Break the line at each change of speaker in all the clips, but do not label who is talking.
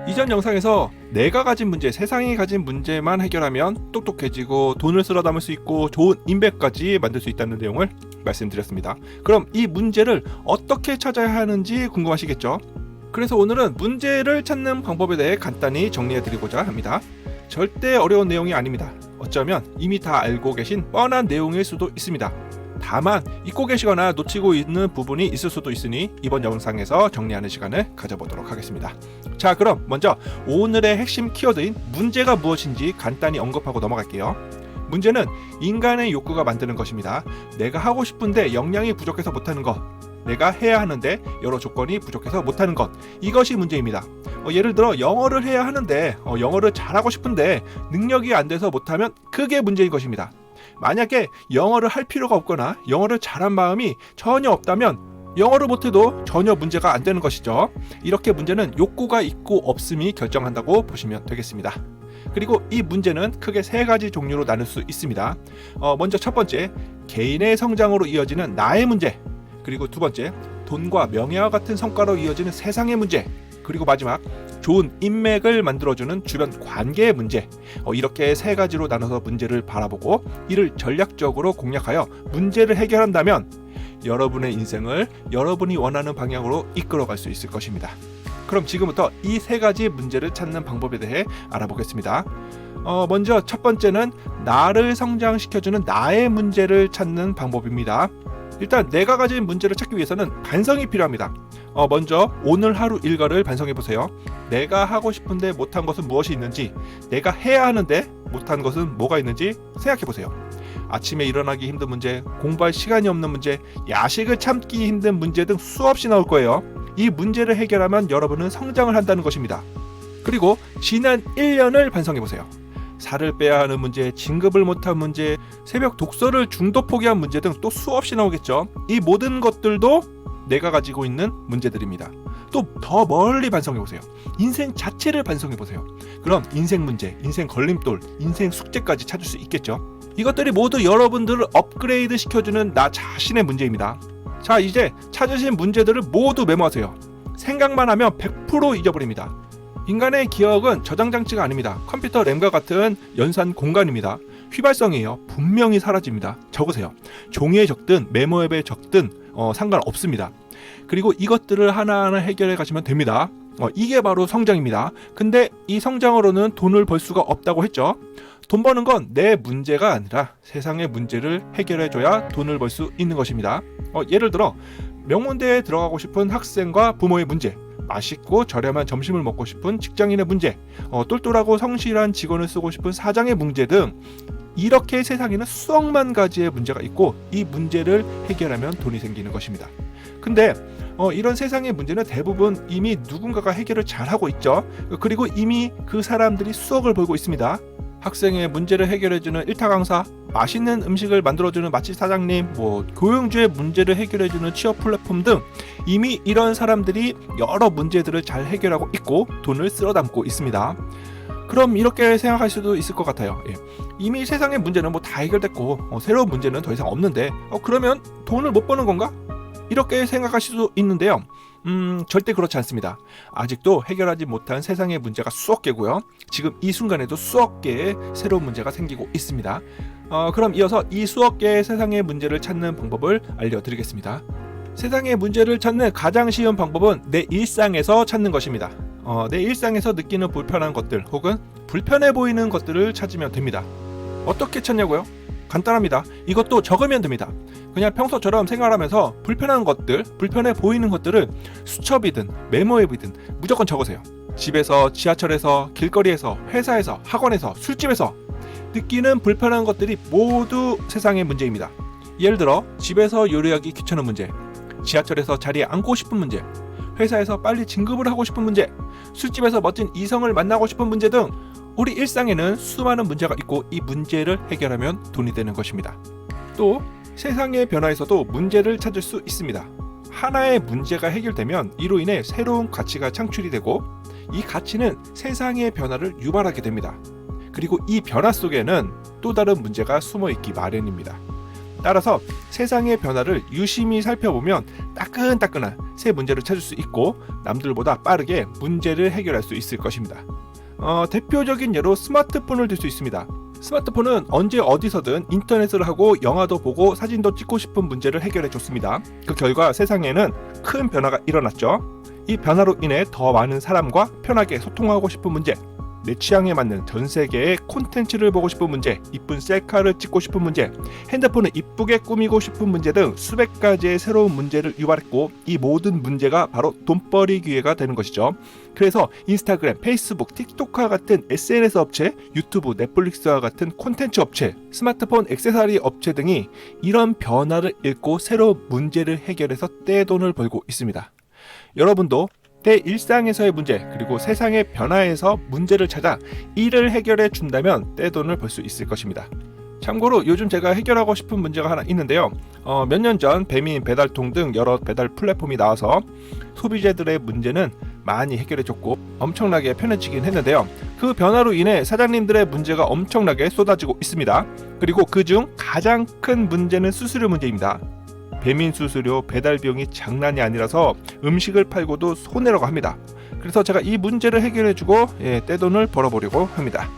이전 영상에서 내가 가진 문제, 세상이 가진 문제만 해결하면 똑똑해지고 돈을 쓸어 담을 수 있고 좋은 인맥까지 만들 수 있다는 내용을 말씀드렸습니다. 그럼 이 문제를 어떻게 찾아야 하는지 궁금하시겠죠? 그래서 오늘은 문제를 찾는 방법에 대해 간단히 정리해 드리고자 합니다. 절대 어려운 내용이 아닙니다. 어쩌면 이미 다 알고 계신 뻔한 내용일 수도 있습니다. 다만 잊고 계시거나 놓치고 있는 부분이 있을 수도 있으니 이번 영상에서 정리하는 시간을 가져보도록 하겠습니다. 자, 그럼 먼저 오늘의 핵심 키워드인 문제가 무엇인지 간단히 언급하고 넘어갈게요. 문제는 인간의 욕구가 만드는 것입니다. 내가 하고 싶은데 역량이 부족해서 못하는 것, 내가 해야 하는데 여러 조건이 부족해서 못하는 것, 이것이 문제입니다. 예를 들어 영어를 해야 하는데 영어를 잘하고 싶은데 능력이 안 돼서 못하면 그게 문제인 것입니다. 만약에 영어를 할 필요가 없거나 영어를 잘한 마음이 전혀 없다면 영어를 못해도 전혀 문제가 안 되는 것이죠. 이렇게 문제는 욕구가 있고 없음이 결정한다고 보시면 되겠습니다. 그리고 이 문제는 크게 세 가지 종류로 나눌 수 있습니다. 먼저 첫 번째, 개인의 성장으로 이어지는 나의 문제. 그리고 두 번째, 돈과 명예와 같은 성과로 이어지는 세상의 문제. 그리고 마지막, 좋은 인맥을 만들어주는 주변 관계의 문제. 이렇게 세 가지로 나눠서 문제를 바라보고 이를 전략적으로 공략하여 문제를 해결한다면 여러분의 인생을 여러분이 원하는 방향으로 이끌어갈 수 있을 것입니다. 그럼 지금부터 이 세 가지 문제를 찾는 방법에 대해 알아보겠습니다. 먼저 첫 번째는 나를 성장시켜주는 나의 문제를 찾는 방법입니다. 일단 내가 가진 문제를 찾기 위해서는 반성이 필요합니다. 먼저 오늘 하루 일과를 반성해 보세요. 내가 하고 싶은데 못한 것은 무엇이 있는지, 내가 해야 하는데 못한 것은 뭐가 있는지 생각해 보세요. 아침에 일어나기 힘든 문제, 공부할 시간이 없는 문제, 야식을 참기 힘든 문제 등 수없이 나올 거예요. 이 문제를 해결하면 여러분은 성장을 한다는 것입니다. 그리고 지난 1년을 반성해 보세요. 살을 빼야 하는 문제, 진급을 못한 문제, 새벽 독서를 중도 포기한 문제 등 또 수없이 나오겠죠. 이 모든 것들도 내가 가지고 있는 문제들입니다. 또 더 멀리 반성해 보세요. 인생 자체를 반성해 보세요. 그럼 인생 문제, 인생 걸림돌, 인생 숙제까지 찾을 수 있겠죠. 이것들이 모두 여러분들을 업그레이드 시켜주는 나 자신의 문제입니다. 자, 이제 찾으신 문제들을 모두 메모하세요. 생각만 하면 100% 잊어버립니다. 인간의 기억은 저장장치가 아닙니다. 컴퓨터 램과 같은 연산 공간입니다. 휘발성이에요. 분명히 사라집니다. 적으세요. 종이에 적든 메모 앱에 적든 상관없습니다. 그리고 이것들을 하나하나 해결해 가시면 됩니다. 이게 바로 성장입니다. 근데 이 성장으로는 돈을 벌 수가 없다고 했죠. 돈 버는 건 내 문제가 아니라 세상의 문제를 해결해 줘야 돈을 벌 수 있는 것입니다. 예를 들어 명문대에 들어가고 싶은 학생과 부모의 문제, 맛있고 저렴한 점심을 먹고 싶은 직장인의 문제, 똘똘하고 성실한 직원을 쓰고 싶은 사장의 문제 등 이렇게 세상에는 수억만 가지의 문제가 있고 이 문제를 해결하면 돈이 생기는 것입니다. 근데 이런 세상의 문제는 대부분 이미 누군가가 해결을 잘하고 있죠. 그리고 이미 그 사람들이 수억을 벌고 있습니다. 학생의 문제를 해결해주는 일타 강사, 맛있는 음식을 만들어주는 맛집 사장님, 교육주의 문제를 해결해주는 취업 플랫폼 등 이미 이런 사람들이 여러 문제들을 잘 해결하고 있고 돈을 쓸어 담고 있습니다. 그럼 이렇게 생각할 수도 있을 것 같아요. 이미 세상의 문제는 다 해결됐고 새로운 문제는 더 이상 없는데 그러면 돈을 못 버는 건가? 이렇게 생각하실 수도 있는데요. 절대 그렇지 않습니다. 아직도 해결하지 못한 세상의 문제가 수억 개고요. 지금 이 순간에도 수억 개의 새로운 문제가 생기고 있습니다. 그럼 이어서 이 수억 개의 세상의 문제를 찾는 방법을 알려드리겠습니다. 세상의 문제를 찾는 가장 쉬운 방법은 내 일상에서 찾는 것입니다. 내 일상에서 느끼는 불편한 것들 혹은 불편해 보이는 것들을 찾으면 됩니다. 어떻게 찾냐고요? 간단합니다. 이것도 적으면 됩니다. 그냥 평소처럼 생활하면서 불편한 것들, 불편해 보이는 것들을 수첩이든 메모앱이든 무조건 적으세요. 집에서, 지하철에서, 길거리에서, 회사에서, 학원에서, 술집에서 느끼는 불편한 것들이 모두 세상의 문제입니다. 예를 들어 집에서 요리하기 귀찮은 문제, 지하철에서 자리에 앉고 싶은 문제, 회사에서 빨리 진급을 하고 싶은 문제, 술집에서 멋진 이성을 만나고 싶은 문제 등 우리 일상에는 수많은 문제가 있고 이 문제를 해결하면 돈이 되는 것입니다. 또 세상의 변화에서도 문제를 찾을 수 있습니다. 하나의 문제가 해결되면 이로 인해 새로운 가치가 창출이 되고 이 가치는 세상의 변화를 유발하게 됩니다. 그리고 이 변화 속에는 또 다른 문제가 숨어 있기 마련입니다. 따라서 세상의 변화를 유심히 살펴보면 따끈따끈한 새 문제를 찾을 수 있고 남들보다 빠르게 문제를 해결할 수 있을 것입니다. 대표적인 예로 스마트폰을 들 수 있습니다. 스마트폰은 언제 어디서든 인터넷을 하고 영화도 보고 사진도 찍고 싶은 문제를 해결해 줬습니다. 그 결과 세상에는 큰 변화가 일어났죠. 이 변화로 인해 더 많은 사람과 편하게 소통하고 싶은 문제, 내 취향에 맞는 전 세계의 콘텐츠를 보고 싶은 문제, 이쁜 셀카를 찍고 싶은 문제, 핸드폰을 이쁘게 꾸미고 싶은 문제 등 수백 가지의 새로운 문제를 유발했고 이 모든 문제가 바로 돈벌이 기회가 되는 것이죠. 그래서 인스타그램, 페이스북, 틱톡과 같은 SNS 업체, 유튜브, 넷플릭스와 같은 콘텐츠 업체, 스마트폰 액세서리 업체 등이 이런 변화를 읽고 새로운 문제를 해결해서 떼돈을 벌고 있습니다. 여러분도 내 일상에서의 문제 그리고 세상의 변화에서 문제를 찾아 이를 해결해 준다면 떼돈을 벌 수 있을 것입니다. 참고로 요즘 제가 해결하고 싶은 문제가 하나 있는데요. 몇 년 전 배민, 배달통 등 여러 배달 플랫폼이 나와서 소비자들의 문제는 많이 해결해 줬고 엄청나게 편해지긴 했는데요. 그 변화로 인해 사장님들의 문제가 엄청나게 쏟아지고 있습니다. 그리고 그중 가장 큰 문제는 수수료 문제입니다. 배민 수수료, 배달 비용이 장난이 아니라서 음식을 팔고도 손해라고 합니다. 그래서 제가 이 문제를 해결해주고 떼돈을 벌어보려고 합니다.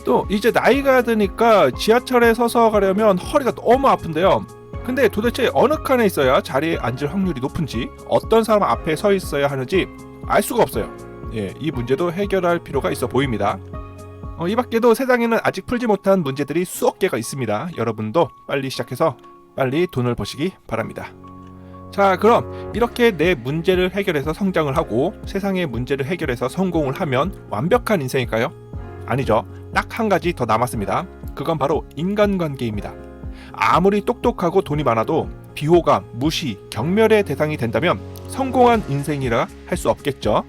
또 이제 나이가 드니까 지하철에 서서 가려면 허리가 너무 아픈데요. 근데 도대체 어느 칸에 있어야 자리에 앉을 확률이 높은지, 어떤 사람 앞에 서 있어야 하는지 알 수가 없어요. 이 문제도 해결할 필요가 있어 보입니다. 이 밖에도 세상에는 아직 풀지 못한 문제들이 수억 개가 있습니다. 여러분도 빨리 시작해서 빨리 돈을 버시기 바랍니다. 자, 그럼 이렇게 내 문제를 해결해서 성장을 하고 세상의 문제를 해결해서 성공을 하면 완벽한 인생일까요? 아니죠. 딱 한 가지 더 남았습니다. 그건 바로 인간관계입니다. 아무리 똑똑하고 돈이 많아도 비호감, 무시, 경멸의 대상이 된다면 성공한 인생이라 할 수 없겠죠.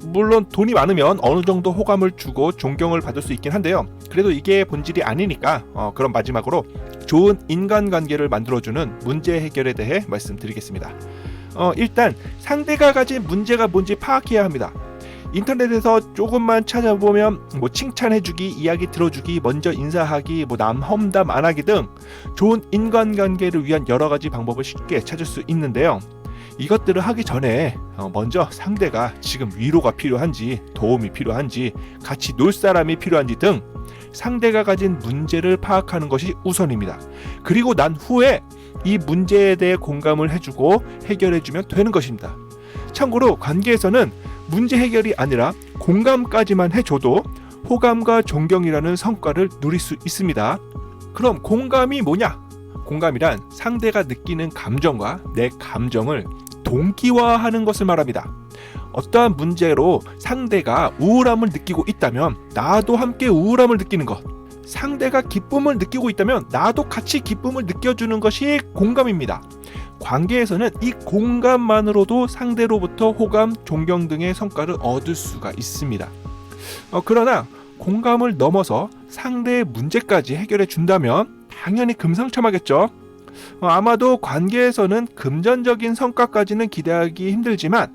물론 돈이 많으면 어느 정도 호감을 주고 존경을 받을 수 있긴 한데요. 그래도 이게 본질이 아니니까 그럼 마지막으로 좋은 인간관계를 만들어주는 문제 해결에 대해 말씀드리겠습니다. 일단 상대가 가진 문제가 뭔지 파악해야 합니다. 인터넷에서 조금만 찾아보면 칭찬해주기, 이야기 들어주기, 먼저 인사하기, 남 험담 안 하기 등 좋은 인간관계를 위한 여러 가지 방법을 쉽게 찾을 수 있는데요. 이것들을 하기 전에 먼저 상대가 지금 위로가 필요한지, 도움이 필요한지, 같이 놀 사람이 필요한지 등 상대가 가진 문제를 파악하는 것이 우선입니다. 그리고 난 후에 이 문제에 대해 공감을 해주고 해결해주면 되는 것입니다. 참고로 관계에서는 문제 해결이 아니라 공감까지만 해줘도 호감과 존경이라는 성과를 누릴 수 있습니다. 그럼 공감이 뭐냐? 공감이란 상대가 느끼는 감정과 내 감정을 동기화하는 것을 말합니다. 어떠한 문제로 상대가 우울함을 느끼고 있다면 나도 함께 우울함을 느끼는 것, 상대가 기쁨을 느끼고 있다면 나도 같이 기쁨을 느껴주는 것이 공감입니다. 관계에서는 이 공감만으로도 상대로부터 호감, 존경 등의 성과를 얻을 수가 있습니다. 그러나 공감을 넘어서 상대의 문제까지 해결해 준다면 당연히 금상첨화겠죠. 아마도 관계에서는 금전적인 성과까지는 기대하기 힘들지만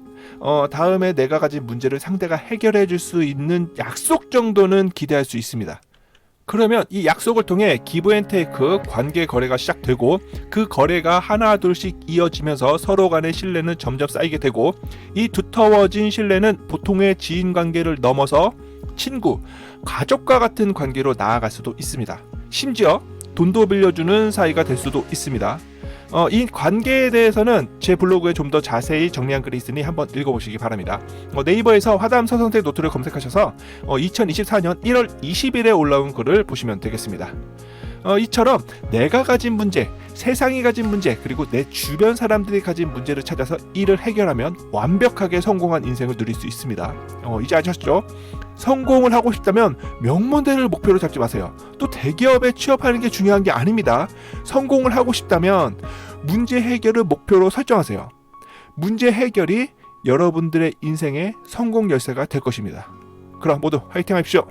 다음에 내가 가진 문제를 상대가 해결해 줄 수 있는 약속 정도는 기대할 수 있습니다. 그러면 이 약속을 통해 기브앤테이크 관계 거래가 시작되고 그 거래가 하나 둘씩 이어지면서 서로 간의 신뢰는 점점 쌓이게 되고 이 두터워진 신뢰는 보통의 지인 관계를 넘어서 친구, 가족과 같은 관계로 나아갈 수도 있습니다. 심지어 돈도 빌려주는 사이가 될 수도 있습니다. 이 관계에 대해서는 제 블로그에 좀 더 자세히 정리한 글이 있으니 한번 읽어보시기 바랍니다. 네이버에서 화담 서성택 노트를 검색하셔서 2024년 1월 20일에 올라온 글을 보시면 되겠습니다. 이처럼 내가 가진 문제, 세상이 가진 문제, 그리고 내 주변 사람들이 가진 문제를 찾아서 이를 해결하면 완벽하게 성공한 인생을 누릴 수 있습니다. 이제 아셨죠? 성공을 하고 싶다면 명문대를 목표로 잡지 마세요. 또 대기업에 취업하는 게 중요한 게 아닙니다. 성공을 하고 싶다면 문제 해결을 목표로 설정하세요. 문제 해결이 여러분들의 인생의 성공 열쇠가 될 것입니다. 그럼 모두 화이팅 하십시오.